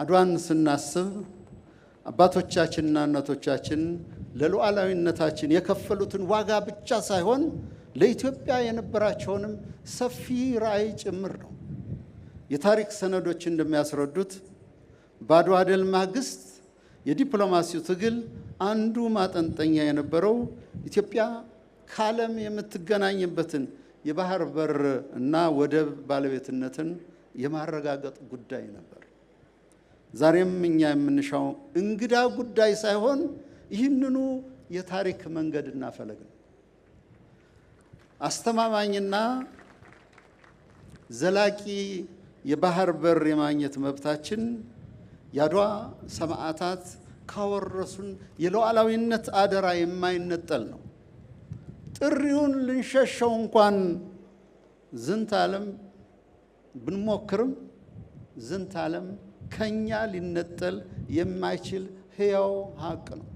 አድዋን ስናስብ አባቶቻችንና እናቶቻችን ለሉዓላዊነታችን የከፈሉትን ዋጋ ብቻ ሳይሆን ለኢትዮጵያ የነበራቸውንም ሰፊ ራዕይ ጭምር ነው። የታሪክ ሰነዶች እንደሚያስረዱት በአድዋ ድል ማግስት የዲፕሎማሲው ትግል አንዱ ማጠንጠኛ የነበረው ኢትዮጵያ ከዓለም የምትገናኝበትን የባህር በር እና ወደብ ባለቤትነትን የማረጋገጥ ጉዳይ ነበር። ዛሬም እኛ የምንሻው እንግዳ ጉዳይ ሳይሆን ይህንኑ የታሪክ መንገድና ፈለግ ነው። አስተማማኝና ዘላቂ የባህር በር የማግኘት መብታችን የአድዋ ሰማዕታት ካወረሱን የሉዓላዊነት አደራ የማይነጠል ነው። ጥሪውን ልንሸሸው እንኳን ዝንተ ዓለም ብንሞክርም ዝንተ ዓለም ከኛ ሊነጠል የማይችል ሕያው ሀቅ ነው።